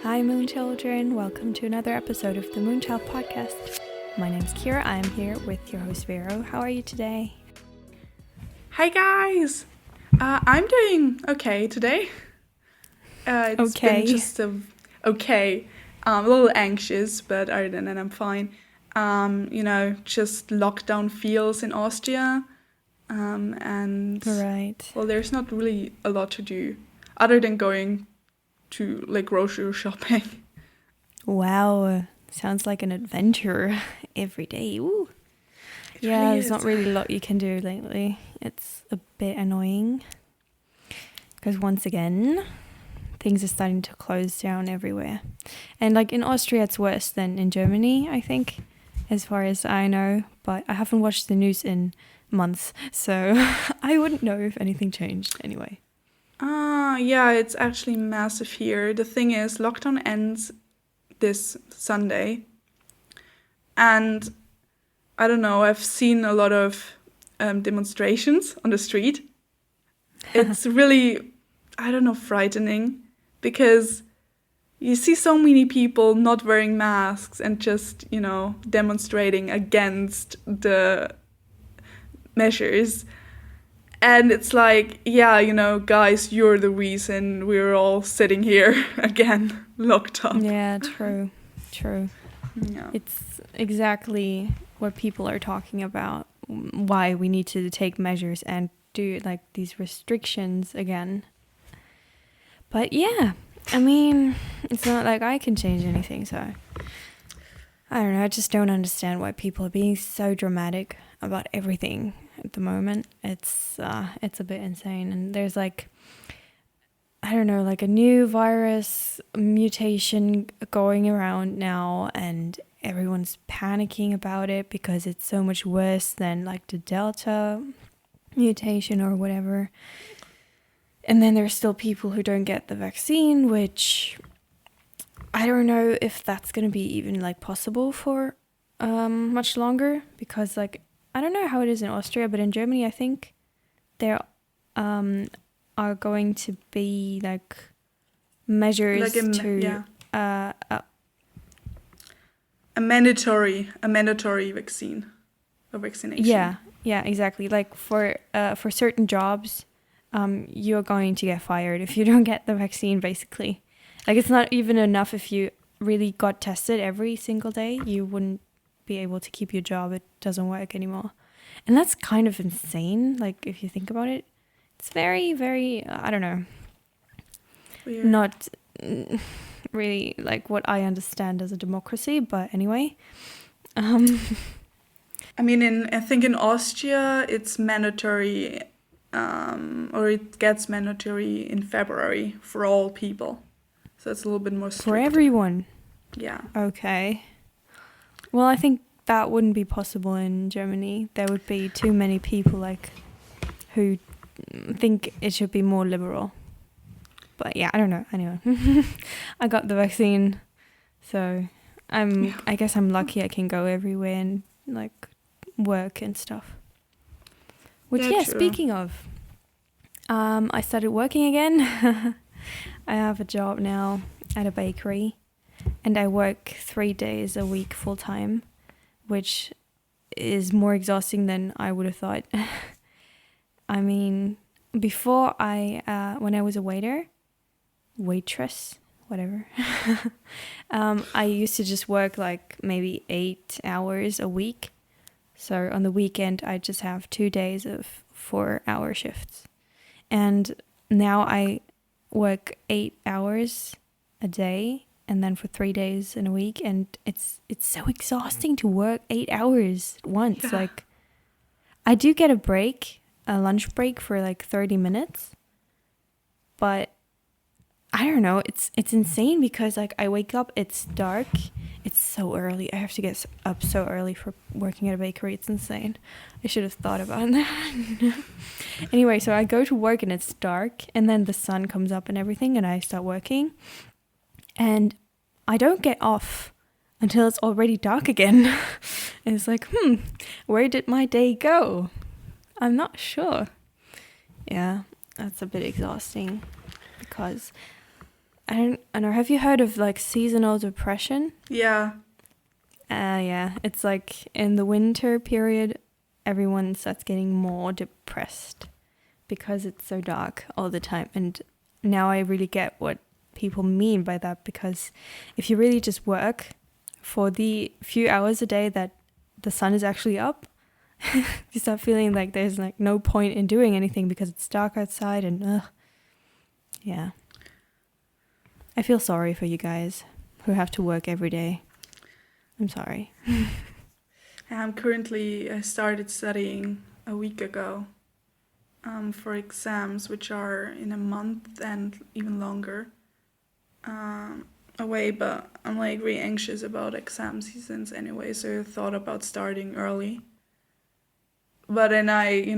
Hi, moon children. Welcome to another episode of the Moonchild podcast. My name's Kira. I'm here with your host, Vero. How are you today? Hi, guys. I'm doing okay today. It's been just okay. A little anxious, but other than that, I'm fine. Just lockdown feels in Austria. And right. Well, there's not really a lot to do other than going to like grocery shopping. Wow, sounds like an adventure every day. Ooh. Yeah, really there's is. not really a lot you can do lately. It's a bit annoying because once again, things are starting to close down everywhere. And like in Austria, it's worse than in Germany, I think, as far as I know. But I haven't watched the news in months, so I wouldn't know if anything changed anyway. Yeah, it's actually massive here. The thing is, lockdown ends this Sunday. And I don't know, I've seen a lot of demonstrations on the street. It's really, frightening because you see so many people not wearing masks and just, demonstrating against the measures. And it's like, guys, you're the reason we're all sitting here again, locked up. Yeah, true. Yeah. It's exactly what people are talking about, why we need to take measures and do like these restrictions again. But yeah, I mean, it's not like I can change anything, so I don't know, I just don't understand why people are being so dramatic about everything at the moment. It's a bit insane, and there's like, I don't know, like a new virus mutation going around now, and everyone's panicking about it because it's so much worse than like the Delta mutation or whatever. And then there's still people who don't get the vaccine, which I don't know if that's going to be even like possible for much longer, because like I don't know how it is in Austria, but in Germany I think there are going to be like measures a mandatory vaccine or vaccination. Yeah, exactly. Like for certain jobs, you're going to get fired if you don't get the vaccine, basically. Like it's not even enough if you really got tested every single day, you wouldn't be able to keep your job. It doesn't work anymore. And that's kind of insane, like if you think about it. It's very, very, I don't know, Weird. Not really like what I understand as a democracy, but anyway. I think in Austria it's mandatory, or it gets mandatory in February for all people. So it's a little bit more strict. For everyone? Yeah. Okay. Well, I think that wouldn't be possible in Germany. There would be too many people like who think it should be more liberal. But yeah, I don't know. Anyway, I got the vaccine, so I guess I'm lucky I can go everywhere and like work and stuff. Which Yeah, true. Speaking of, I started working again. I have a job now at a bakery, and I work 3 days a week full time, which is more exhausting than I would have thought. I mean, before when I was a waitress, whatever, I used to just work like maybe 8 hours a week. So on the weekend, I just have 2 days of 4-hour shifts. And now I work 8 hours a day and then for 3 days in a week. And it's so exhausting to work 8 hours at once. Yeah. Like I do get a lunch break for like 30 minutes. But I don't know, it's insane because like I wake up, it's dark, it's so early. I have to get up so early for working at a bakery. It's insane. I should have thought about that. Anyway, so I go to work and it's dark, and then the sun comes up and everything, and I start working. And I don't get off until it's already dark again. And it's like, where did my day go? I'm not sure. Yeah, that's a bit exhausting because I don't know. Have you heard of like seasonal depression? Yeah. Yeah, it's like in the winter period, everyone starts getting more depressed because it's so dark all the time. And now I really get what people mean by that, because if you really just work for the few hours a day that the sun is actually up, you start feeling like there's like no point in doing anything because it's dark outside and yeah. I feel sorry for you guys who have to work every day. I'm sorry. I started studying a week ago for exams, which are in a month and even longer away, but I'm like really anxious about exam seasons anyway, so I thought about starting early. But then I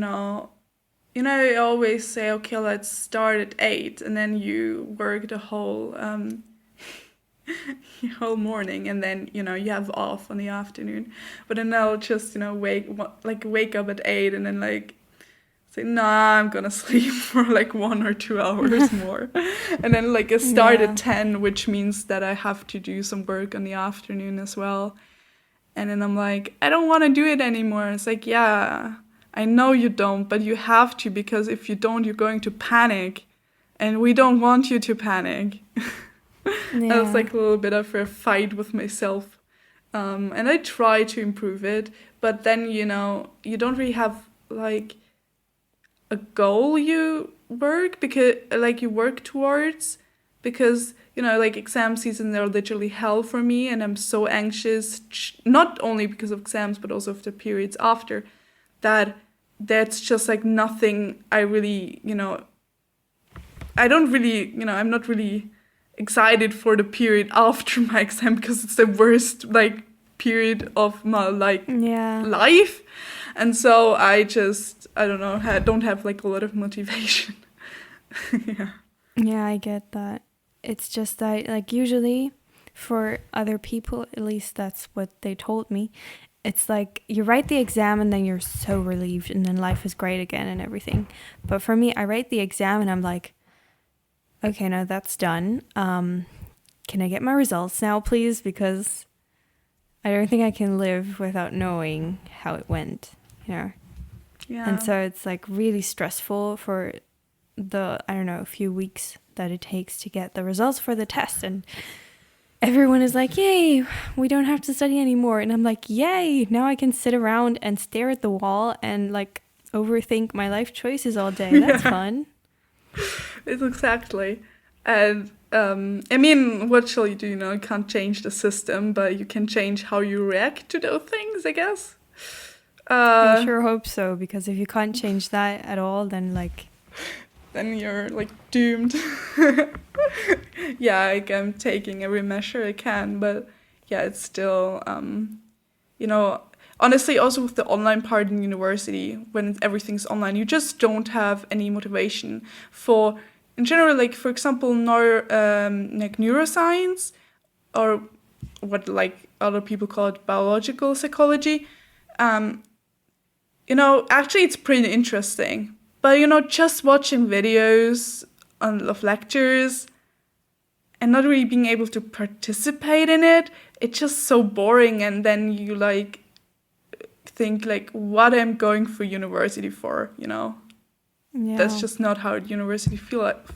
always say, okay, let's start at 8, and then you work the whole whole morning, and then you have off on the afternoon. But then I'll just wake up at 8 and then like say, nah, I'm gonna sleep for like 1 or 2 hours more, and then like I start at 10, which means that I have to do some work on the afternoon as well. And then I'm like, I don't want to do it anymore. It's like, yeah, I know you don't, but you have to, because if you don't, you're going to panic, and we don't want you to panic. Yeah. I was like a little bit of a fight with myself. And I try to improve it, but then, you don't really have like a goal you work towards, because, like exam season, they're literally hell for me, and I'm so anxious, not only because of exams, but also of the periods after, that's just like nothing I really, I don't really, I'm not really excited for the period after my exam, because it's the worst like period of my life, and so I don't know, I don't have like a lot of motivation. Yeah, I get that. It's just that like usually for other people, at least that's what they told me, it's like you write the exam and then you're so relieved and then life is great again and everything. But for me, I write the exam and I'm like, okay, now that's done. Can I get my results now, please? Because I don't think I can live without knowing how it went, Yeah. And so it's like really stressful for the, I don't know, a few weeks that it takes to get the results for the test. And everyone is like, yay, we don't have to study anymore. And I'm like, yay, now I can sit around and stare at the wall and like overthink my life choices all day. That's fun. It's exactly. And I mean, what shall you do? You can't change the system, but you can change how you react to those things, I guess. I sure hope so, because if you can't change that at all, then you're like doomed. Yeah, like I'm taking every measure I can, but yeah, it's still honestly, also with the online part in university, when everything's online, you just don't have any motivation for, in general, like for example, neuroscience, or what like other people call it, biological psychology. Actually it's pretty interesting, but just watching videos of lectures and not really being able to participate in it, it's just so boring. And then you like think like, what I'm going for university for, Yeah. That's just not how university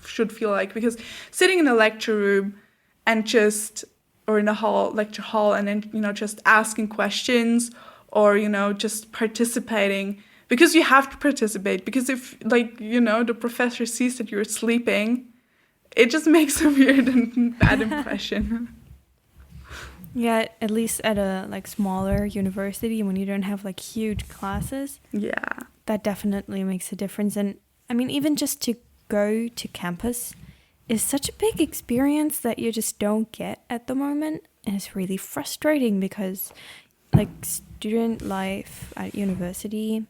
should feel like, because sitting in a lecture room or in a lecture hall, and then just asking questions, or just participating, because you have to participate, because if the professor sees that you're sleeping, it just makes a weird and bad impression. Yeah, at least at a smaller university, when you don't have huge classes. Yeah. That definitely makes a difference. And I mean, even just to go to campus is such a big experience that you just don't get at the moment. And it's really frustrating because student life at university,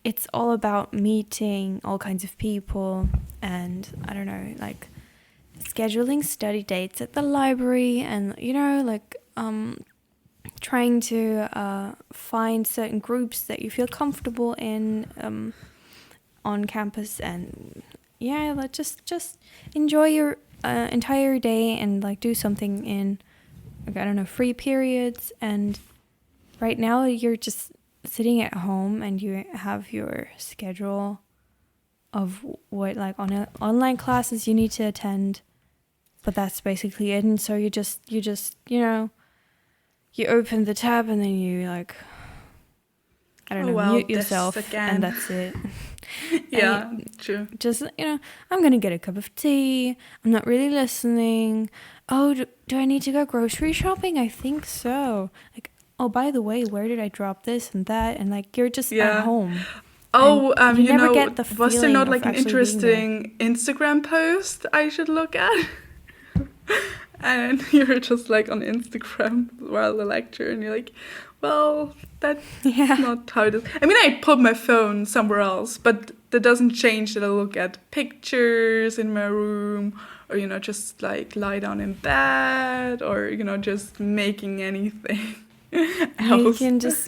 it's all about meeting all kinds of people and, I don't know, scheduling study dates at the library and, trying to find certain groups that you feel comfortable in on campus, and just enjoy your an entire day and like do something in, like, I don't know, free periods. And right now you're just sitting at home and you have your schedule of what like online classes you need to attend, but that's basically it. And so you just you open the tab and then you like, I don't know, mute yourself and that's it. Yeah, true. Just, I'm gonna get a cup of tea. I'm not really listening. Oh, do I need to go grocery shopping? I think so. Like, oh, by the way, where did I drop this and that? And like, you're just at home. Oh, you never get the was there not like an feeling of interesting Instagram post I should look at? And you're just like on Instagram while the lecture, and you're like, well, that's not how it is. I mean, I put my phone somewhere else, but that doesn't change that I look at pictures in my room, or, just like lie down in bed, or, just making anything else.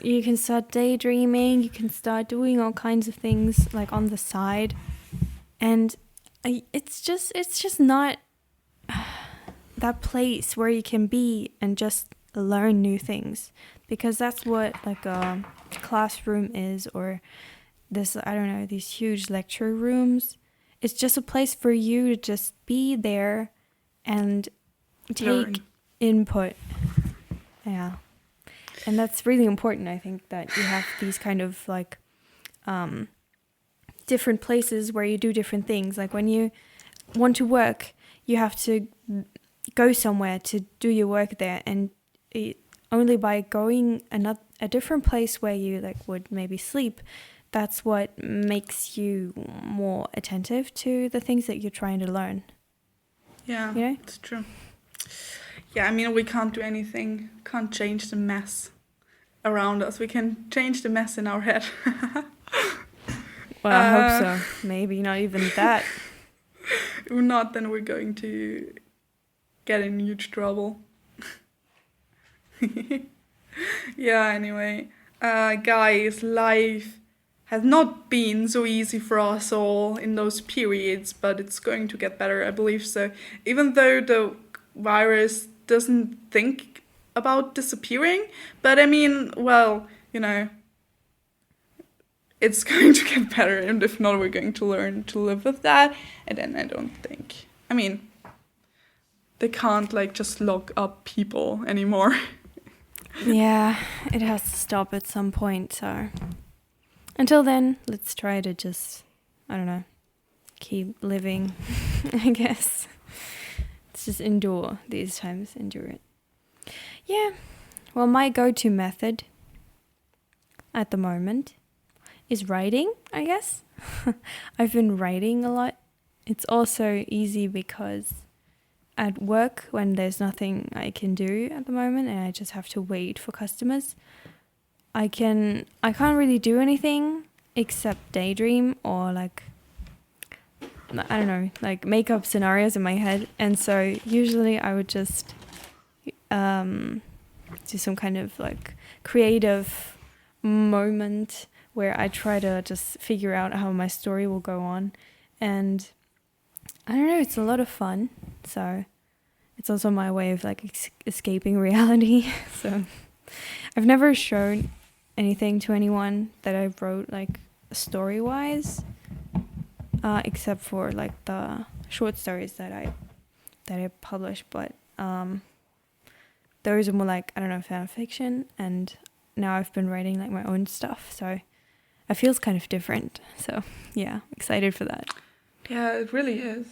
You can start daydreaming, you can start doing all kinds of things like on the side. And it's just not that place where you can be and just learn new things, because that's what like a classroom is, or this, I don't know, these huge lecture rooms. It's just a place for you to just be there and take input. Yeah. And that's really important, I think, that you have these kind of like different places where you do different things. Like when you want to work, you have to go somewhere to do your work there, and only by going a different place where you like would maybe sleep, that's what makes you more attentive to the things that you're trying to learn. Yeah, it's true. Yeah, I mean, we can't do anything, can't change the mess around us. We can change the mess in our head. Well, I hope so. Maybe not even that. If not, then we're going to get in huge trouble. Yeah, anyway. Guys, life has not been so easy for us all in those periods, but it's going to get better, I believe so. Even though the virus doesn't think about disappearing, but I mean, well, it's going to get better, and if not, we're going to learn to live with that. And then I don't think, I mean, they can't like just lock up people anymore. Yeah, it has to stop at some point, so until then, let's try to just, I don't know, keep living, I guess. Let's just endure these times, endure it. Yeah, well, my go-to method at the moment is writing, I guess. I've been writing a lot. It's also easy because at work, when there's nothing I can do at the moment and I just have to wait for customers, I can't really do anything except daydream or like, I don't know, like make up scenarios in my head. And so usually I would just do some kind of like creative moment where I try to just figure out how my story will go on. And I don't know, it's a lot of fun. So it's also my way of like escaping reality. So I've never shown anything to anyone that I wrote like story-wise, except for like the short stories that I published. But those are more like, I don't know, fan fiction. And now I've been writing like my own stuff. So it feels kind of different. So yeah, excited for that. Yeah, it really is.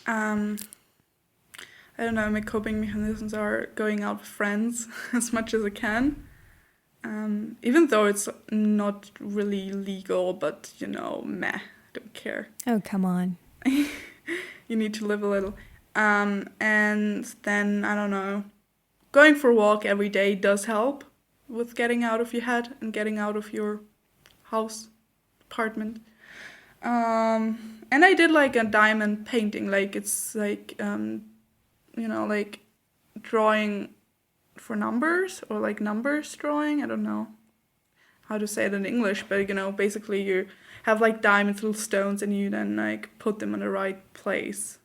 I don't know, my coping mechanisms are going out with friends as much as I can. Even though it's not really legal, but, meh, I don't care. Oh, come on. You need to live a little. And then, I don't know, going for a walk every day does help with getting out of your head and getting out of your house, apartment. And I did like a diamond painting, like it's like, like drawing for numbers or like numbers drawing. I don't know how to say it in English, but basically you have like diamonds, little stones, and you then like put them in the right place.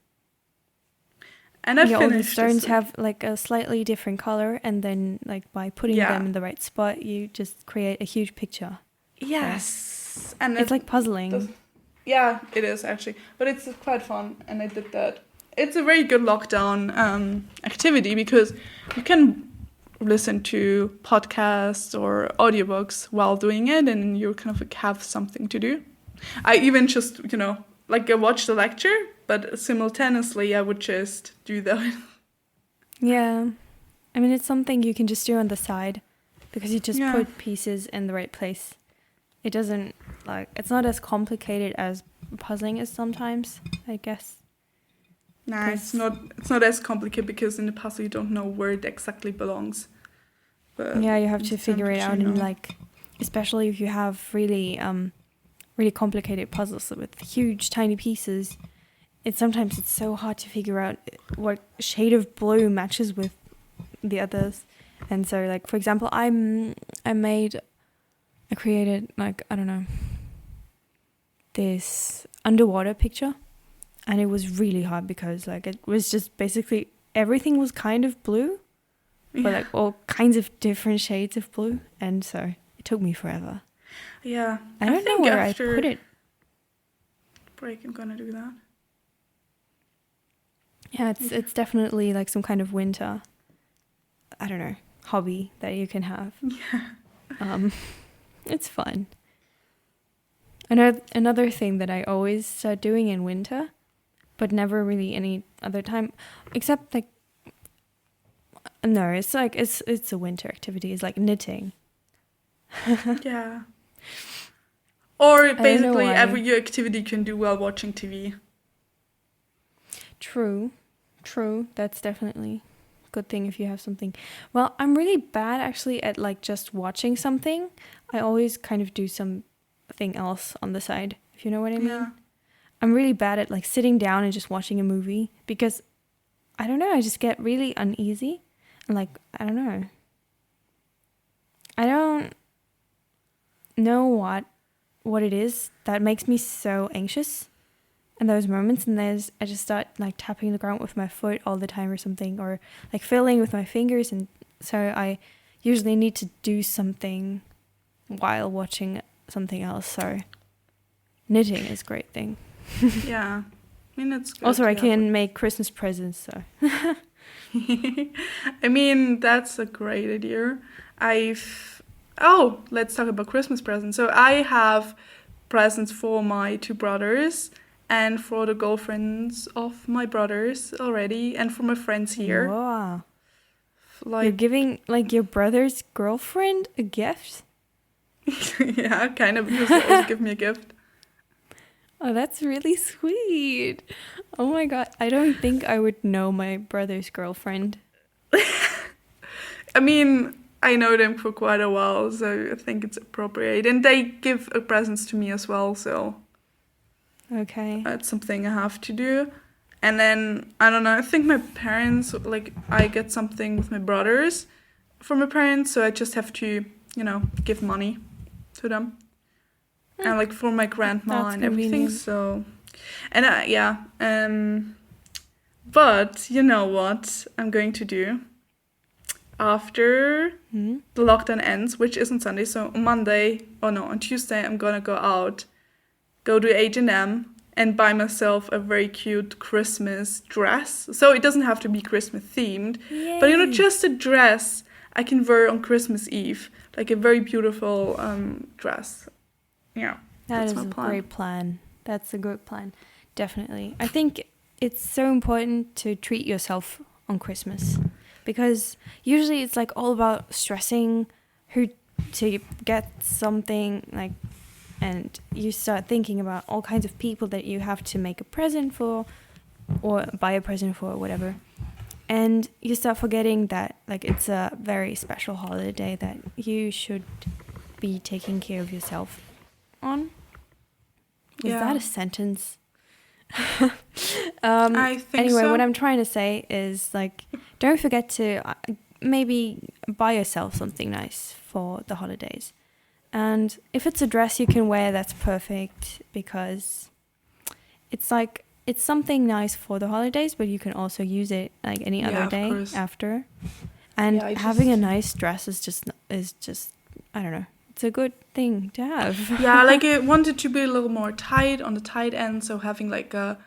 And I Yeah, all the finished stones this, like, have like a slightly different color, and then like by putting Yeah. them in the right spot, you just create a huge picture. yes, and It's like puzzling. does- yeah, it is actually, but it's quite fun, and I did that. It's a very good lockdown activity because you can listen to podcasts or audiobooks while doing it, and you kind of like have something to do. I even just, like I watched the lecture, but simultaneously I would just do that. Yeah. I mean, it's something you can just do on the side because you just Yeah. put pieces in the right place. It doesn't, it's not as complicated as puzzling is sometimes, I guess. Nah, it's not as complicated because in the puzzle you don't know where it exactly belongs. But Yeah, you have in to the figure it out, temperature, and especially if you have really complicated puzzles with huge tiny pieces. Sometimes it's so hard to figure out what shade of blue matches with the others. And so, like, for example, I created, like, I don't know, this underwater picture, and it was really hard because, like, it was just basically everything was kind of blue, but like all kinds of different shades of blue, and so it took me forever. Yeah. I don't know think where I after put it. break I'm gonna do that. Yeah, it's definitely like some kind of winter, I don't know, hobby that you can have. Yeah. It's fun. Another thing that I always start doing in winter, but never really any other time, except like, no, it's like it's a winter activity. It's like knitting. Yeah. Or don't know basically why. every your activity you can do while watching TV. True. That's definitely a good thing if you have something. Well, I'm really bad actually at like just watching something. I always kind of do something else on the side, if you know what I mean. Yeah. I'm really bad at like sitting down and just watching a movie because I don't know, I just get really uneasy. And like, I don't know. I don't know what it is that makes me so anxious in those moments, and I just start like tapping the ground with my foot all the time or something, or like fiddling with my fingers, and so I usually need to do something while watching something else. So knitting is a great thing. Yeah. I mean, it's good Also, to I have can make Christmas presents, so I mean, that's a great idea. Let's talk about Christmas presents. So I have presents for my two brothers and for the girlfriends of my brothers already, and for my friends here. wow. You're Like, giving like your brother's girlfriend a gift? yeah, kind of, because they always give me a gift. Oh, that's really sweet. Oh my god, I don't think I would know my brother's girlfriend. I mean, I know them for quite a while, so I think it's appropriate. And they give presents to me as well, so Okay. that's something I have to do. And then, I don't know, I think my parents, like, I get something with my brothers from my parents, so I just have to, give money to them. And, like, for my grandma That's and everything, convenient. so... And, but, you know what I'm going to do? After Hmm? the lockdown ends, which is on Sunday, so on Tuesday, I'm gonna go out, go to H&M, and buy myself a very cute Christmas dress. So it doesn't have to be Christmas themed, but Yay. just a dress I can wear on Christmas Eve, like a very beautiful dress. Yeah, That that's is my a plan. great plan. That's a good plan. Definitely. I think it's so important to treat yourself on Christmas, because usually it's like all about stressing who to get something, like, and you start thinking about all kinds of people that you have to make a present for or buy a present for or whatever. And you start forgetting that like it's a very special holiday that you should be taking care of yourself on. Was Yeah. that a sentence? I think Anyway, so. what I'm trying to say is like, don't forget to maybe buy yourself something nice for the holidays. And if it's a dress you can wear, that's perfect, because it's like it's something nice for the holidays, but you can also use it like any Yeah, other of day course. after. And Yeah, I having a just- nice dress is just I don't know. It's a good thing to have. Yeah, like I wanted to be a little more tight on the tight end, so having like a,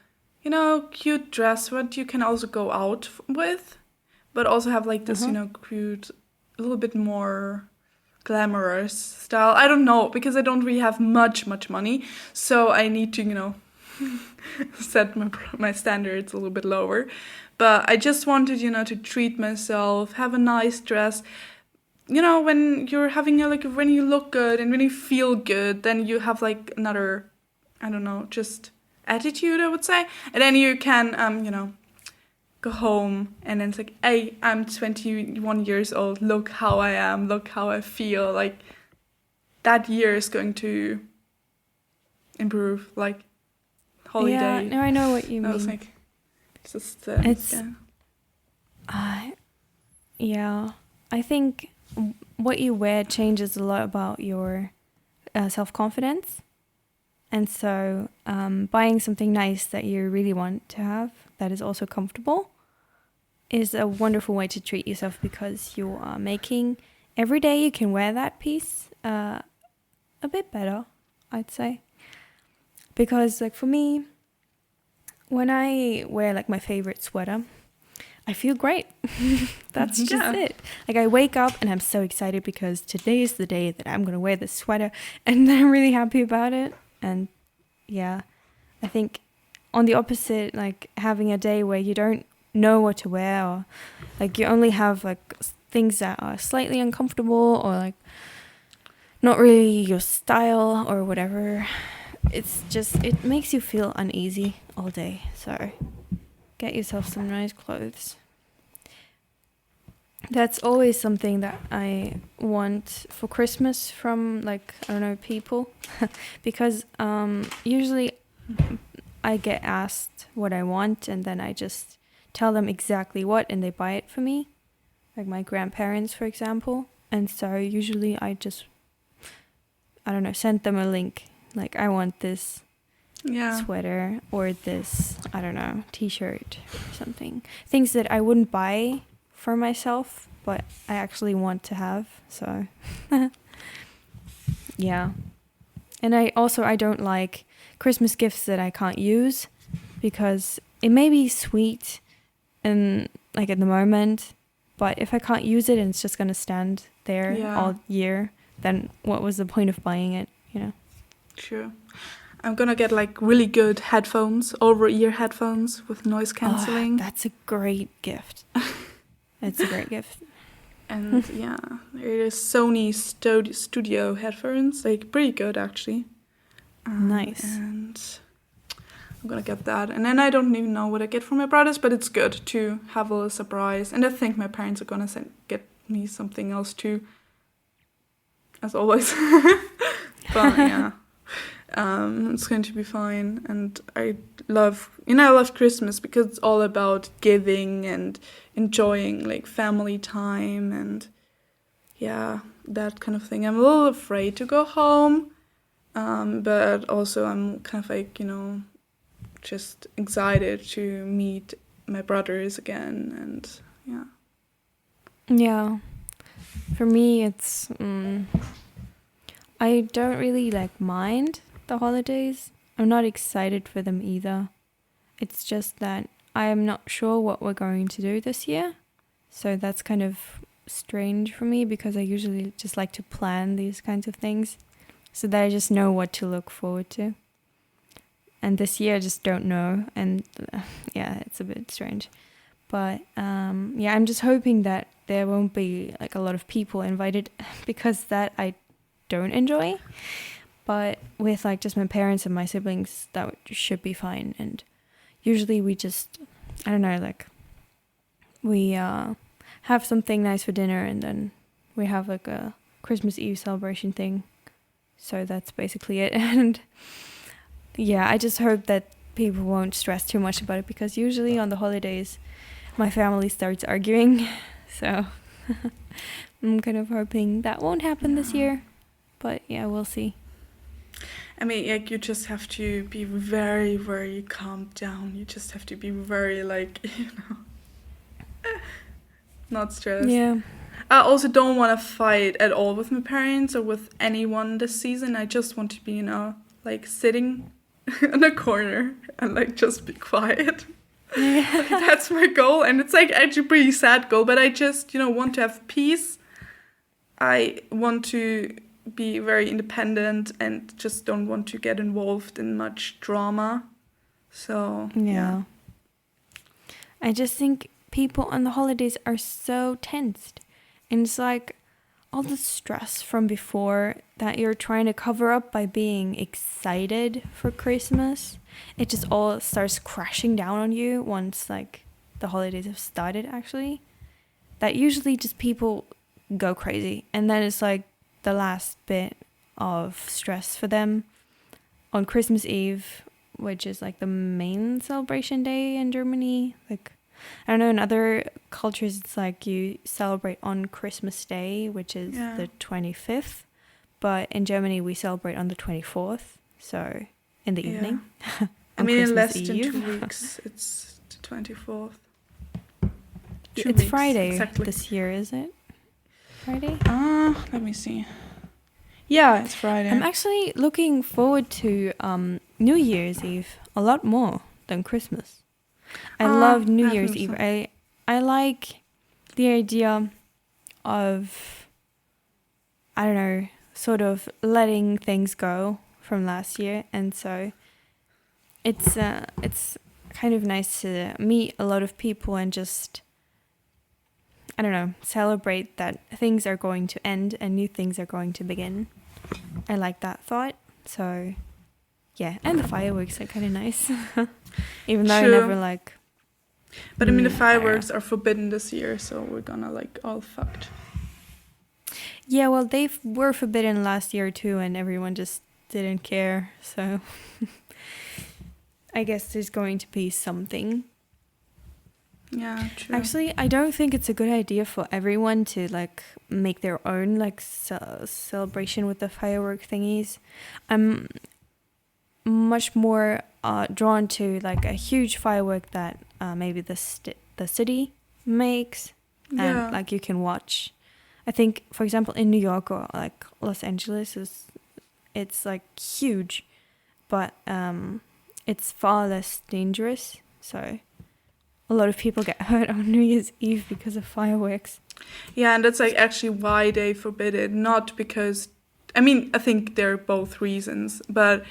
cute dress what you can also go out with, but also have like this, Uh-huh. cute, a little bit more glamorous style. I don't know, because I don't really have much money, so I need to, set my standards a little bit lower. But I just wanted, to treat myself, have a nice dress. When you're having when you look good and when you feel good, then you have like another, I don't know, just attitude, I would say. And then you can, go home and then it's like, hey, I'm 21 years old. Look how I am. Look how I feel. Like that year is going to improve. Like Yeah, holiday. no, I know what you I was mean. like, just It's yeah. yeah. I think what you wear changes a lot about your self-confidence. And so buying something nice that you really want to have that is also comfortable is a wonderful way to treat yourself, because you are making every day you can wear that piece a bit better, I'd say. Because like for me, when I wear like my favorite sweater, I feel great. That's just Yeah. it. Like I wake up and I'm so excited because today is the day that I'm going to wear this sweater, and I'm really happy about it. And yeah, I think on the opposite, like having a day where you don't know what to wear, or like you only have like things that are slightly uncomfortable or like not really your style or whatever, it makes you feel uneasy all day. So get yourself some nice clothes. That's always something that I want for Christmas from, like, I don't know, people. Because usually I get asked what I want and then I just tell them exactly what and they buy it for me. Like my grandparents, for example. And so usually I just, I don't know, send them a link. Like, I want this sweater or this, I don't know, t-shirt or something. Things that I wouldn't buy for myself, but I actually want to have. So yeah. And I don't like Christmas gifts that I can't use, because it may be sweet and like at the moment, but if I can't use it and it's just gonna stand there all year, then what was the point of buying it, you know? Sure. I'm gonna get like really good headphones, over-ear headphones with noise cancelling. Oh, that's a great gift. It's a great gift. And yeah, it is Sony Studio headphones, like pretty good actually. Nice. And I'm gonna get that. And then I don't even know what I get from my brothers, but it's good to have a little surprise. And I think my parents are gonna get me something else too, as always. But yeah. It's going to be fine, and I love Christmas because it's all about giving and enjoying like family time and yeah, that kind of thing. I'm a little afraid to go home, but also I'm kind of like, just excited to meet my brothers again, and yeah. Yeah. For me, it's I don't really like mind the holidays. I'm not excited for them either. It's just that I am not sure what we're going to do this year. So that's kind of strange for me, because I usually just like to plan these kinds of things so that I just know what to look forward to. And this year I just don't know. And yeah, it's a bit strange. But yeah, I'm just hoping that there won't be like a lot of people invited, because that I don't enjoy. But with like just my parents and my siblings, that should be fine. And usually we just, I don't know, like we have something nice for dinner, and then we have like a Christmas Eve celebration thing. So that's basically it. And yeah, I just hope that people won't stress too much about it, because usually on the holidays my family starts arguing. So I'm kind of hoping that won't happen this year. But yeah, we'll see. I mean, like, you just have to be very, very calmed down. You just have to be very, like, not stressed. Yeah. I also don't want to fight at all with my parents or with anyone this season. I just want to be, like, sitting in a corner and, like, just be quiet. Yeah. That's my goal. And it's, like, actually a pretty sad goal, but I just, want to have peace. I want to be very independent and just don't want to get involved in much drama. So, Yeah. I just think people on the holidays are so tensed. And it's like all the stress from before that you're trying to cover up by being excited for Christmas. It just all starts crashing down on you once like the holidays have started, actually. That usually just people go crazy. And then it's like the last bit of stress for them on Christmas Eve, which is like the main celebration day in Germany. Like, I don't know, in other cultures it's like you celebrate on Christmas Day, which is the 25th. But in Germany we celebrate on the 24th, so in the evening. I mean, in less Eve. than 2 weeks, it's the 24th. It's Friday exactly. This year, is it? Friday? Let me see. Yeah, it's Friday. I'm actually looking forward to New Year's Eve a lot more than Christmas. I love New Year's Eve. I like the idea of, I don't know, sort of letting things go from last year, and so it's kind of nice to meet a lot of people and just, I don't know, celebrate that things are going to end and new things are going to begin. I like that thought. So yeah, and the fireworks are kind of nice. Even though I never like. But I mean, the fireworks are forbidden this year, so we're gonna like all fucked. Yeah, well, they were forbidden last year too, and everyone just didn't care. So I guess there's going to be something. Yeah, true. Actually, I don't think it's a good idea for everyone to like make their own like celebration with the firework thingies. I'm much more drawn to like a huge firework that maybe the city makes, and like you can watch. I think, for example, in New York or like Los Angeles, it's like huge, but it's far less dangerous. So a lot of people get hurt on New Year's Eve because of fireworks. Yeah, and that's like actually why they forbid it. Not because, I mean, I think there are both reasons, but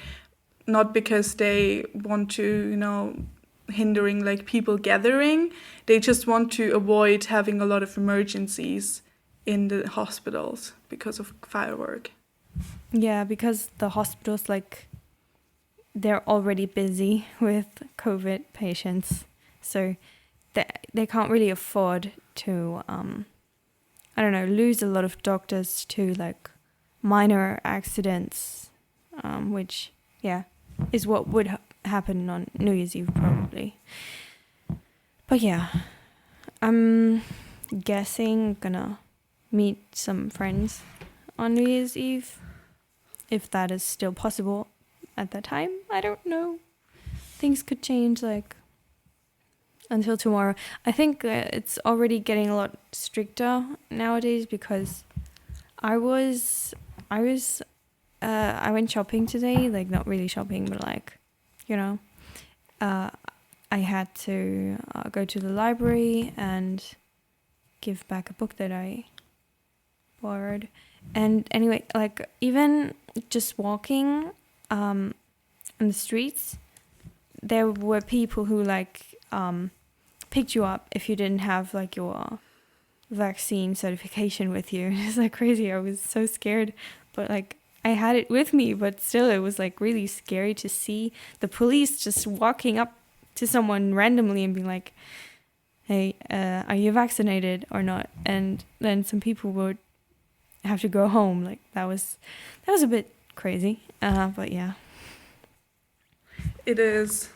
not because they want to, hindering like people gathering. They just want to avoid having a lot of emergencies in the hospitals because of firework. Yeah, because the hospitals, like, they're already busy with COVID patients. So they can't really afford to, I don't know, lose a lot of doctors to like minor accidents, which, is what would happen on New Year's Eve probably. But yeah, I'm guessing I'm gonna meet some friends on New Year's Eve, if that is still possible at that time. I don't know. Things could change like until tomorrow. I think it's already getting a lot stricter nowadays because I went shopping today, like not really shopping, but like, I had to go to the library and give back a book that I borrowed. And anyway, like even just walking in the streets, there were people who like picked you up if you didn't have like your vaccine certification with you. It's like crazy. I was so scared, but like I had it with me, but still it was like really scary to see the police just walking up to someone randomly and being like, hey, are you vaccinated or not? And then some people would have to go home. Like that was a bit crazy, but yeah. It is.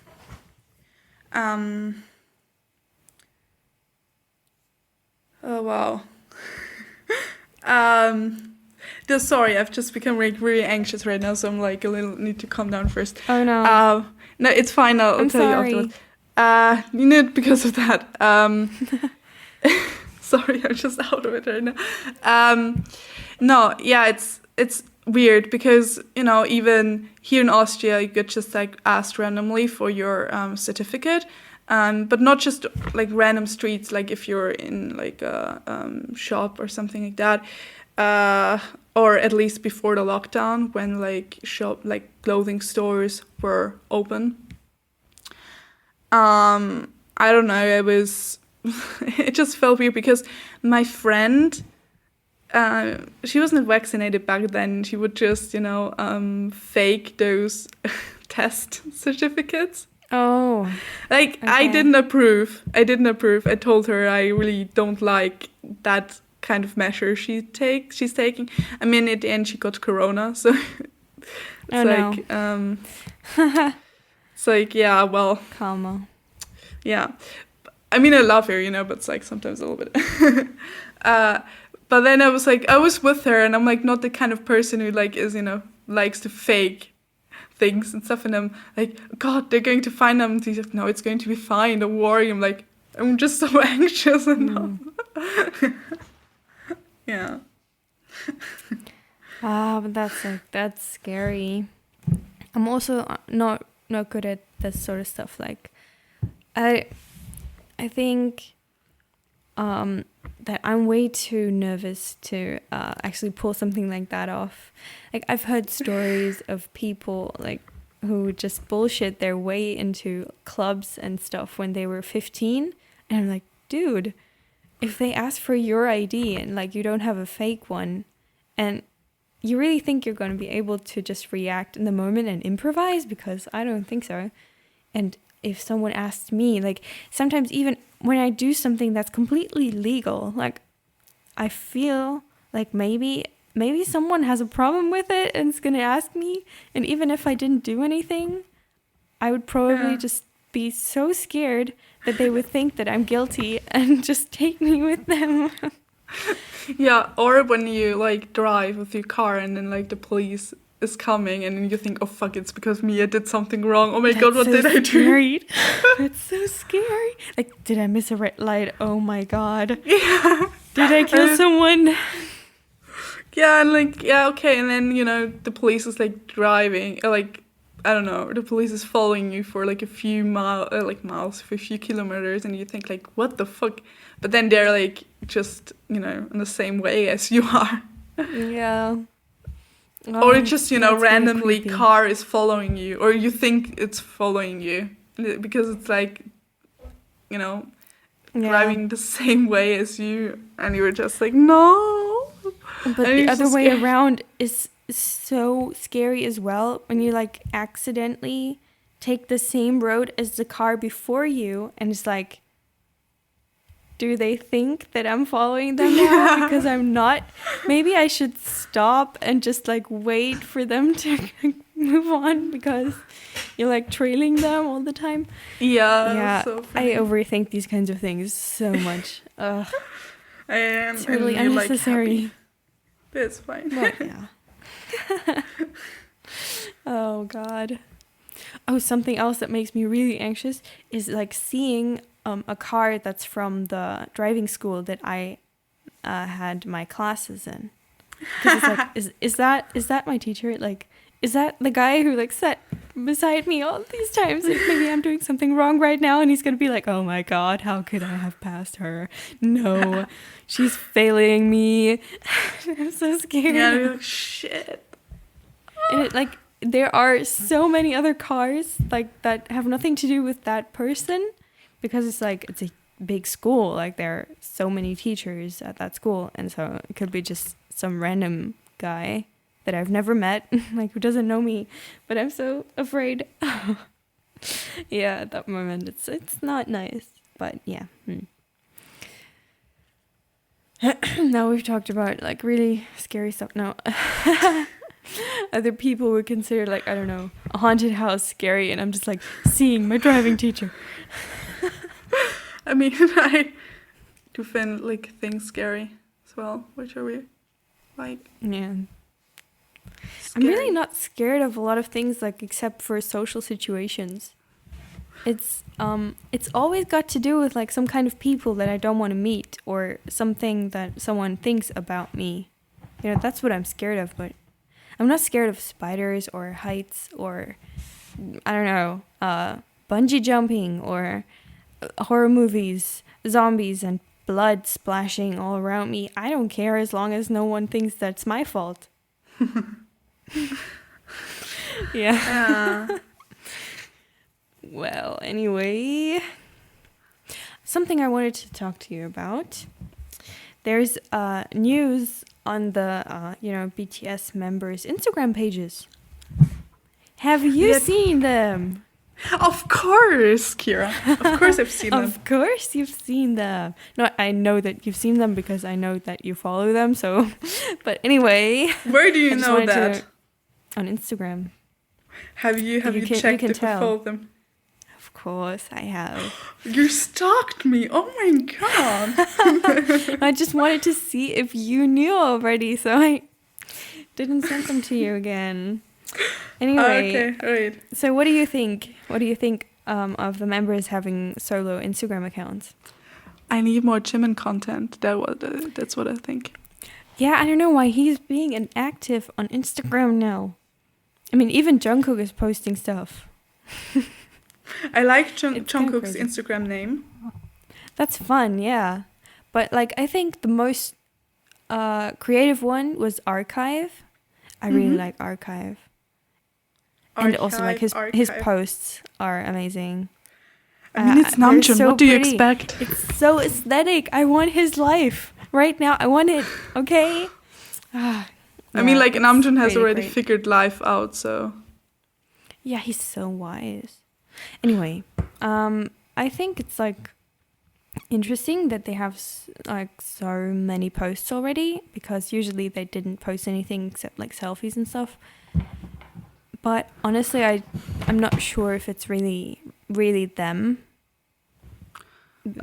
Oh wow. Sorry, I've just become like really anxious right now, so I'm like a little need to calm down first. Oh no. No, it's fine. I'll I'm tell sorry. you afterwards. You know, because of that. Sorry, I'm just out of it right now. No, yeah, it's weird because, you know, even here in Austria, you get just like asked randomly for your certificate, but not just like random streets, like if you're in like a shop or something like that, or at least before the lockdown when like clothing stores were open. I don't know, it was it just felt weird because my friend, she wasn't vaccinated back then. She would just, you know, fake those test certificates. Oh. Like, Okay. I didn't approve. I told her I really don't like that kind of measure she's taking. I mean, at the end, she got corona, so it's it's like, yeah, well. Karma. Yeah. I mean, I love her, you know, but it's like sometimes a little bit. But then I was with her, and I'm like not the kind of person who like is, you know, likes to fake things and stuff. And I'm like, God, they're going to find them. And he's like, no, it's going to be fine. Don't worry. I'm like, I'm just so anxious and yeah. But that's scary. I'm also not good at this sort of stuff. Like, I think that I'm way too nervous to actually pull something like that off. Like, I've heard stories of people like who just bullshit their way into clubs and stuff when they were 15, and I'm like, dude, if they ask for your ID and like you don't have a fake one, and you really think you're going to be able to just react in the moment and improvise? Because I don't think so. And if someone asks me, like, sometimes even when I do something that's completely legal, like, I feel like maybe someone has a problem with it and is going to ask me. And even if I didn't do anything, I would probably just be so scared that they would think that I'm guilty and just take me with them. Yeah, or when you like drive with your car and then like the police is coming and then you think, oh fuck, it's because me, I did something wrong. Oh my God, what did I do? That's so scary. Like, did I miss a red light? Oh my God. Yeah. Did I kill someone? Yeah, and like, yeah, okay, and then, you know, the police is like driving, like, I don't know, the police is following you for like a few miles, for a few kilometers, and you think like, what the fuck? But then they're like just, you know, in the same way as you are. Yeah. Or it's just, you know, randomly car is following you, or you think it's following you because it's like, you know, driving the same way as you, and you were just like, no. But the other way around is so scary as well, when you like accidentally take the same road as the car before you, and it's like, do they think that I'm following them now because I'm not? Maybe I should stop and just like wait for them to move on because you're like trailing them all the time. Yeah, so I overthink these kinds of things so much. Ugh. I am totally unnecessary. Like, it's fine. Well, yeah. Oh God. Oh, something else that makes me really anxious is like seeing a car that's from the driving school that I had my classes in. Because it's like, is that my teacher? Like, is that the guy who like sat beside me all these times? Like, maybe I'm doing something wrong right now, and he's gonna be like, "Oh my God, how could I have passed her? No, she's failing me." I'm so scared. Yeah, you're like, shit. And it, like, there are so many other cars like that have nothing to do with that person, because it's like, it's a big school, like there are so many teachers at that school, and so it could be just some random guy that I've never met, like who doesn't know me, but I'm so afraid. Yeah, at that moment it's not nice, but yeah. Now we've talked about like really scary stuff. Now other people would consider, like, I don't know, a haunted house scary, and I'm just like seeing my driving teacher. I mean, I do find like things scary as well, which are weird. Like, Yeah. I'm scary. really not scared of a lot of things, like except for social situations. It's always got to do with like some kind of people that I don't want to meet or something that someone thinks about me. You know, that's what I'm scared of, but I'm not scared of spiders or heights or I don't know, bungee jumping or horror movies, zombies and blood splashing all around me. I don't care as long as no one thinks that's my fault. Yeah. Yeah. Well, anyway, something I wanted to talk to you about. There's news on the BTS members' Instagram pages. Have you Yeah. seen them? Of course, Kira. Of course I've seen them. Of course you've seen them. No, I know that you've seen them because I know that you follow them. So, but anyway, Where do I you just know wanted that? to- on Instagram. Have you You checked can if you tell. follow them? Of course, I have. You stalked me. Oh my god. I just wanted to see if you knew already, so I didn't send them to you again. Anyway, Okay, right. so what do you think? What do you think of the members having solo Instagram accounts? I need more Jimin content. That's what I think. Yeah, I don't know why he's being inactive on Instagram now. I mean, even Jungkook is posting stuff. I like It's kinda Jungkook's crazy. Instagram name. That's fun, yeah. But like, I think the most creative one was Archive. I really Mhm. like Archive. And also, like, his Archive. posts are amazing. I mean, it's they're Namjoon. so What do you pretty. expect? It's so aesthetic. I want his life right now. I want it. Okay. I mean, like, Namjoon has really already great. figured life out, so. Yeah, he's so wise. Anyway, I think it's like interesting that they have like so many posts already because usually they didn't post anything except like selfies and stuff. But honestly, I'm not sure if it's really them.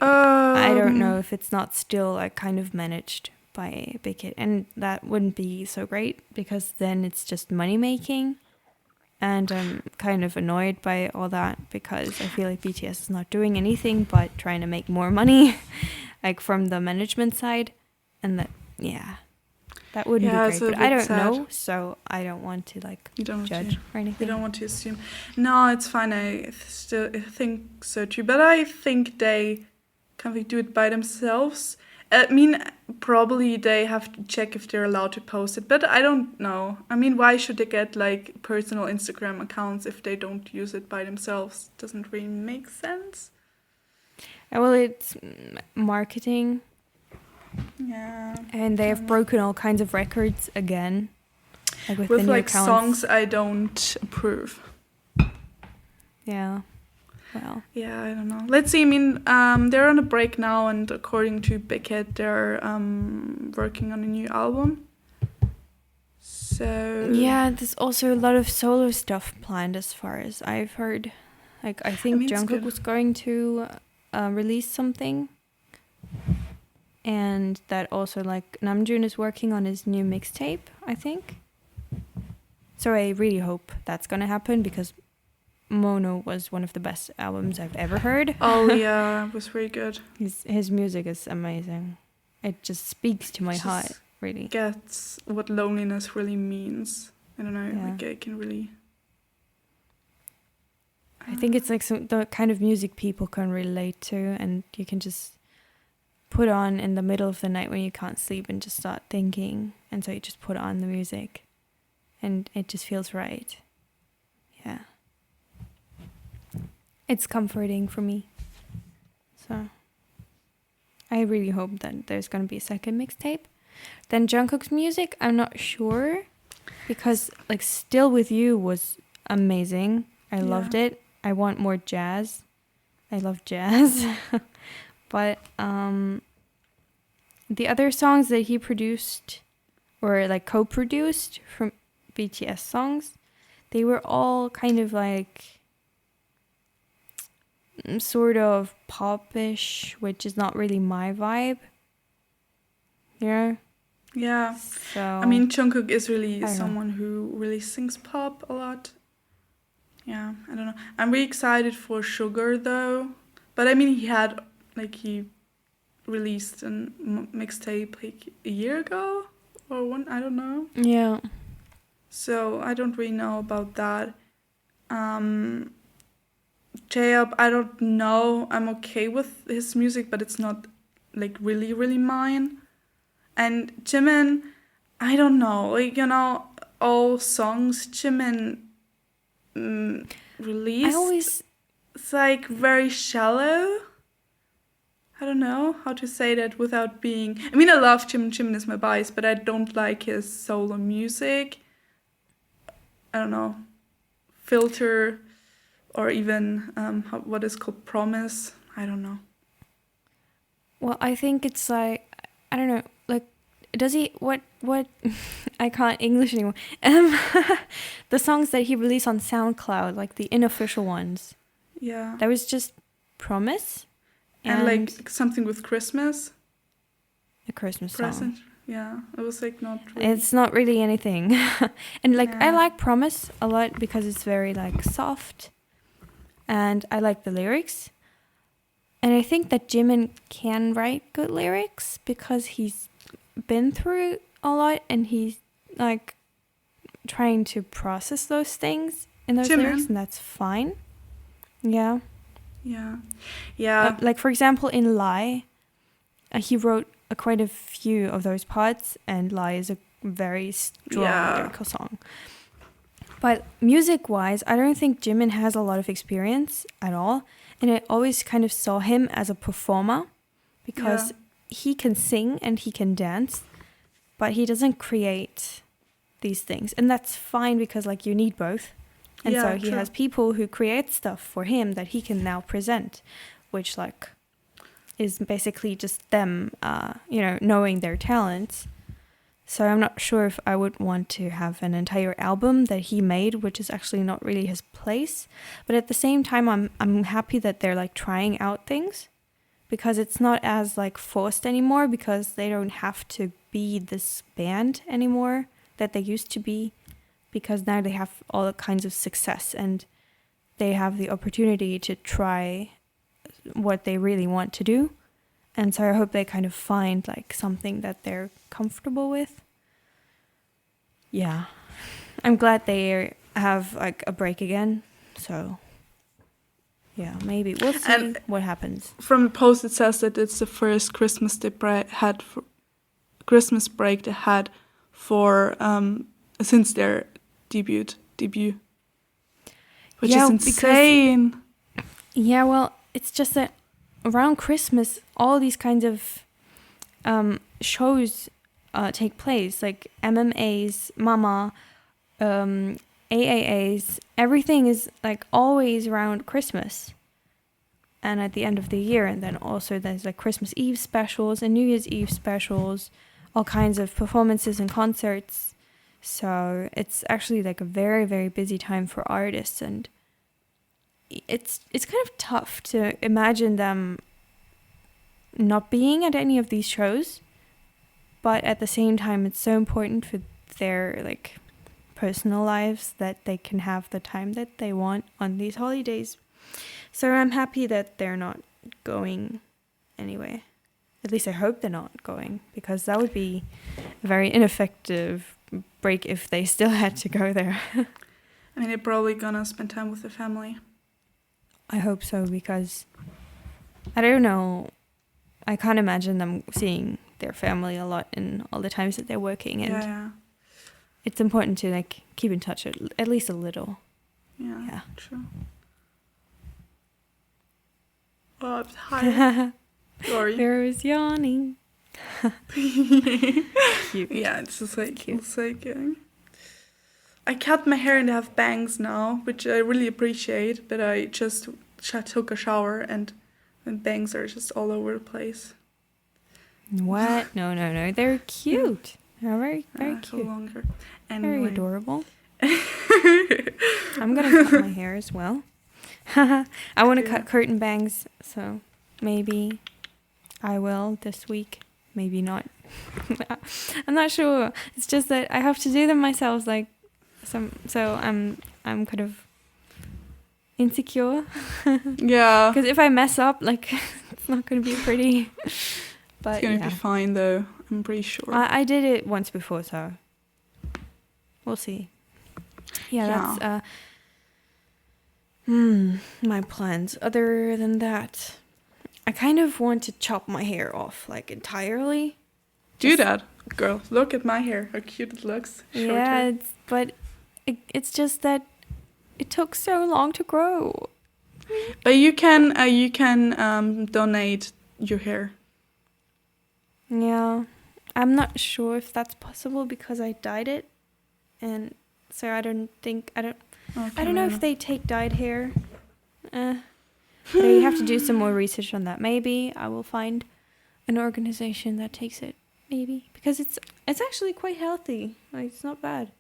I don't know if it's not still like kind of managed by Big Hit, and that wouldn't be so great because then it's just money making, and I'm kind of annoyed by all that because I feel like BTS is not doing anything but trying to make more money, like from the management side, and that that wouldn't Yeah, be it's great. a But I bit don't sad. know, so I don't want to like You don't judge or You anything. don't want to assume. No, it's fine. I still think so too. But I think they kind of do it by themselves. I mean, probably they have to check if they're allowed to post it. But I don't know. I mean, why should they get like personal Instagram accounts if they don't use it by themselves? Doesn't really make sense. Well, it's marketing, Yeah. and they have broken all kinds of records again, like with the With new like accounts. songs I don't approve. Yeah. Well. Yeah, I don't know. Let's see. I mean, they're on a break now, and according to Big Hit, they're working on a new album. So Yeah, there's also a lot of solo stuff planned as far as I've heard. Like, I think mean, it's Jungkook good. was going to release something. And that also, like, Namjoon is working on his new mixtape, I think. So I really hope that's gonna happen because Mono was one of the best albums I've ever heard. Oh yeah, it was very good. His music is amazing. It just speaks to my Just heart, really. Gets what loneliness really means. I don't know. Yeah. Like I can really. I think it's like the kind of music people can relate to, and you can just put on in the middle of the night when you can't sleep and just start thinking, and so you just put on the music, and it just feels right. Yeah. It's comforting for me. So I really hope that there's going to be a second mixtape. Then Jungkook's music, I'm not sure, because like Still With You was amazing. I loved it. I want more jazz. I love jazz. But the other songs that he produced or like co-produced from BTS songs, they were all kind of like sort of popish, which is not really my vibe. Yeah. Yeah. So I mean, Jungkook is really I don't know. someone who really sings pop a lot. Yeah, I don't know. I'm really excited for Sugar though. But I mean, he released a mixtape like a year ago or one, I don't know. Yeah. So I don't really know about that. J-Up, I don't know. I'm okay with his music, but it's not like really, really mine. And Jimin, I don't know. Like, all songs Jimin I released, always it's like very shallow. I don't know how to say that without being. I mean, I love Jimin. Jimin is my bias, but I don't like his solo music. I don't know. Filter, or even what is called Promise. I don't know. well, I think it's like I don't know, like does he what I can't English anymore. The songs that he released on SoundCloud, like the unofficial ones. Yeah. That was just Promise And like something with Christmas a Christmas present. song. Yeah, it was like not really. It's not really anything. And like I Yeah. like Promise a lot because it's very like soft and I like the lyrics. And I think that Jimin can write good lyrics because he's been through a lot and he's like trying to process those things in those lyrics, and that's fine. Yeah. Yeah. Yeah. Like for example, in Lie, he wrote quite a few of those parts, and Lie is a very strong lyrical song. But music-wise, I don't think Jimin has a lot of experience at all, and I always kind of saw him as a performer because he can sing and he can dance, but he doesn't create these things, and that's fine because like you need both. And so he has people who create stuff for him that he can now present, which like is basically just them, knowing their talents. So I'm not sure if I would want to have an entire album that he made, which is actually not really his place. But at the same time, I'm happy that they're like trying out things, because it's not as like forced anymore, because they don't have to be this band anymore that they used to be. Because now they have all kinds of success and they have the opportunity to try what they really want to do. And so I hope they kind of find like something that they're comfortable with. Yeah. I'm glad they have like a break again. So yeah, maybe we'll see what happens. From the post it says that it's the first Christmas Christmas break they had for since their debut, which is insane. Yeah, well, it's just that around Christmas, all these kinds of shows take place, like MMAs, Mama, AAAs. Everything is like always around Christmas and at the end of the year. And then also there's like Christmas Eve specials and New Year's Eve specials, all kinds of performances and concerts. So it's actually like a very, very busy time for artists, and it's kind of tough to imagine them not being at any of these shows, but at the same time it's so important for their like personal lives that they can have the time that they want on these holidays. So I'm happy that they're not going anyway. At least I hope they're not going, because that would be a very ineffective break if they still had to go there. I mean, they're probably gonna spend time with the family. I hope so, because I don't know, I can't imagine them seeing their family a lot in all the times that they're working, and it's important to like keep in touch at least a little. Yeah. True. Oh, I'm tired. Sorry. There was yawning. Cute. Yeah, it's just like cute. It's like I cut my hair and I have bangs now, which I really appreciate, but I just took a shower and bangs are just all over the place. What? No. They're cute. They're very, very cute. Longer. Anyway. Very adorable. I'm gonna cut my hair as well. I want to cut curtain bangs, so maybe I will this week. Maybe not. I'm not sure. It's just that I have to do them myself. Like, so I'm kind of insecure. Yeah. Because if I mess up, like, it's not going to be pretty. But It's gonna be fine though. I'm pretty sure. I did it once before, so we'll see. Yeah, that's my plans. Other than that, I kind of want to chop my hair off, like, entirely. Do that, girl. Look at my hair. How cute it looks. Yeah, but it's just that it took so long to grow. But you can donate your hair. Yeah, I'm not sure if that's possible because I dyed it, and so I don't know if they take dyed hair. But I have to do some more research on that. Maybe I will find an organization that takes it. Maybe because it's actually quite healthy. Like, it's not bad.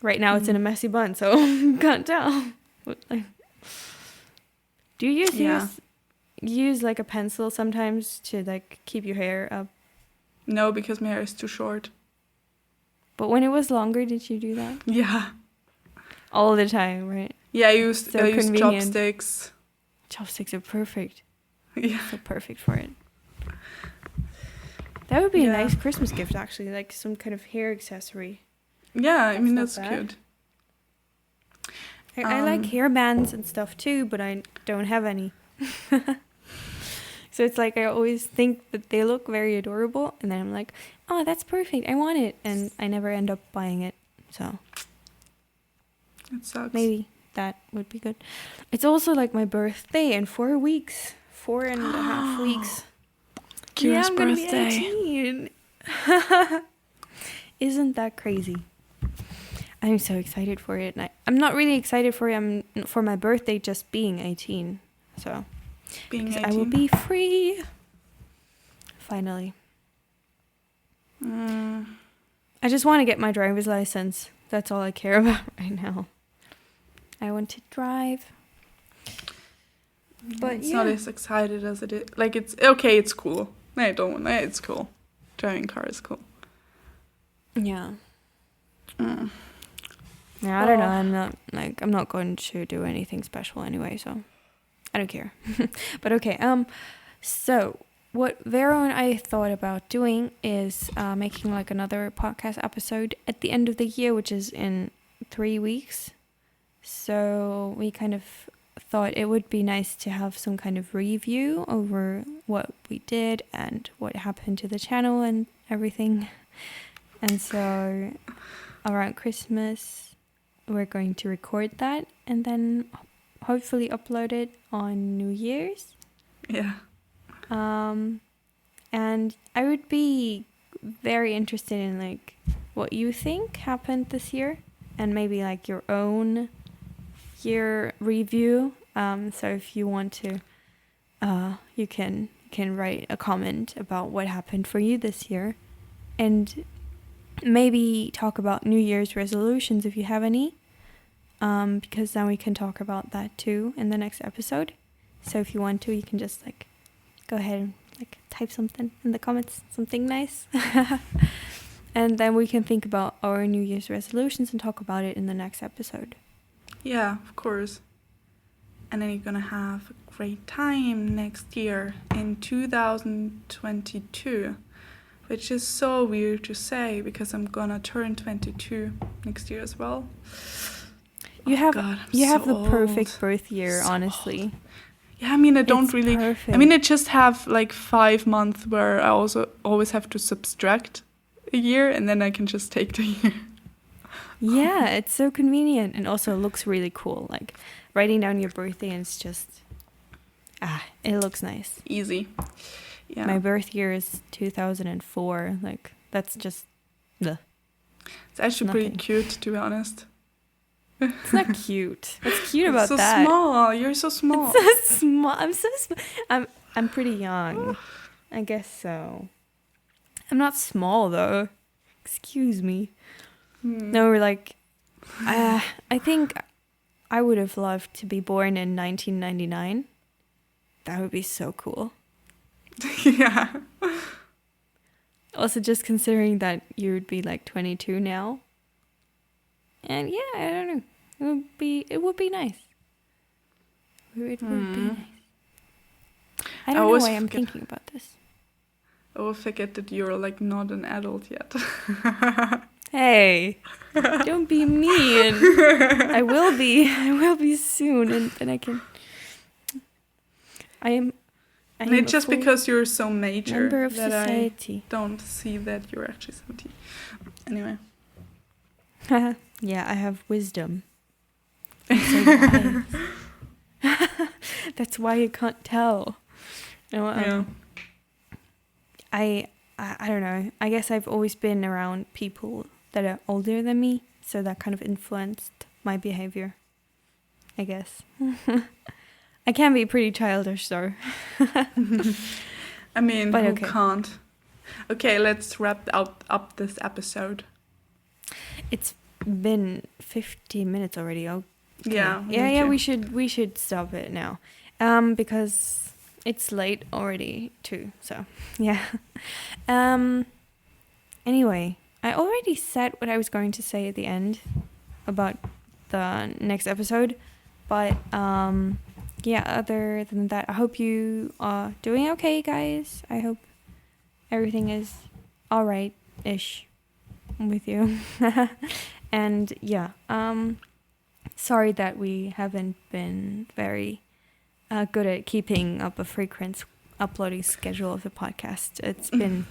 Right now it's in a messy bun, so can't tell. Do you use like a pencil sometimes to like keep your hair up? No, because my hair is too short. But when it was longer, did you do that? Yeah. All the time, right? Yeah, I used convenient. chopsticks. Chopsticks are perfect. Yeah. So perfect for it. That would be a nice Christmas gift, actually, like some kind of hair accessory. Yeah, I mean, that's that's good. Good. I like hair bands and stuff too, but I don't have any. So it's like I always think that they look very adorable, and then I'm like, oh, that's perfect, I want it, and I never end up buying it. So It sucks. maybe that would be good. It's also like my birthday in 4 weeks, 4.5 weeks. Kira's I'm birthday. gonna be 18. Isn't that crazy? I'm so excited for it. And I'm not really excited for my birthday just being 18. So Being 18. I will be free. Finally. I just want to get my driver's license. That's all I care about right now. I want to drive. But it's not as excited as it is. Like, it's okay, it's cool. I don't want it. It's cool. Driving car is cool. Yeah. Yeah, I don't know. I'm not going to do anything special anyway, so I don't care. But okay. So what Vero and I thought about doing is making like another podcast episode at the end of the year, which is in 3 weeks. So we kind of thought it would be nice to have some kind of review over what we did and what happened to the channel and everything. And so around Christmas, we're going to record that and then hopefully upload it on New Year's. Yeah. And I would be very interested in like what you think happened this year and maybe like your own year review. So if you want to, you can write a comment about what happened for you this year, and maybe talk about New Year's resolutions if you have any, because then we can talk about that too in the next episode. So if you want to, you can just like go ahead and like type something in the comments, something nice. And then we can think about our New Year's resolutions and talk about it in the next episode. Yeah, of course. And then you're gonna have a great time next year in 2022, which is so weird to say because I'm gonna turn 22 next year as well. You have the old. perfect birth year, So honestly. old. Yeah, I mean, I don't It's really. perfect. I mean, I just have like 5 months where I also always have to subtract a year, and then I can just take the year. Yeah, it's so convenient and also looks really cool. Like writing down your birthday and it's just, it looks nice. Easy. Yeah. My birth year is 2004. Like that's just, ugh. It's actually pretty nothing. cute, to be honest. It's not cute. What's cute about so that? small. You're so small. It's so small. I'm so I'm pretty young. I guess so. I'm not small though. Excuse me. No, we're like, I think I would have loved to be born in 1999. That would be so cool. Yeah. Also, just considering that you would be like 22 now. And yeah, I don't know. It would be nice. It would be nice. I don't know why I'm thinking about this. I will forget that you're like not an adult yet. Hey, don't be mean. I will be soon, and then I can. I am And it's just because you're so major member of that society. I don't see that you're actually 17. Anyway. Yeah, I have wisdom. I'm so wise. That's why you can't tell. Yeah. I don't know. I guess I've always been around people that are older than me, so that kind of influenced my behavior, I guess. I can be pretty childish, though. I mean, but who okay. can't? Okay, let's wrap up this episode. It's been 50 minutes already. Okay. Yeah. Yeah. We should stop it now, because it's late already too. So yeah. Anyway, I already said what I was going to say at the end about the next episode, but yeah. Other than that, I hope you are doing okay, guys. I hope everything is all right-ish with you. And yeah, sorry that we haven't been very good at keeping up a frequent uploading schedule of the podcast. It's been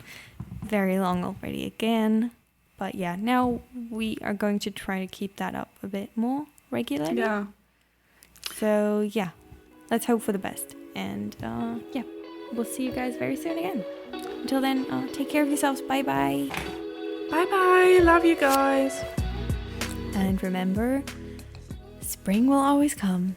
very long already again. But yeah, now we are going to try to keep that up a bit more regularly. Yeah. So yeah, let's hope for the best. And yeah, we'll see you guys very soon again. Until then, take care of yourselves. Bye-bye. Bye-bye. Love you guys. And remember, spring will always come.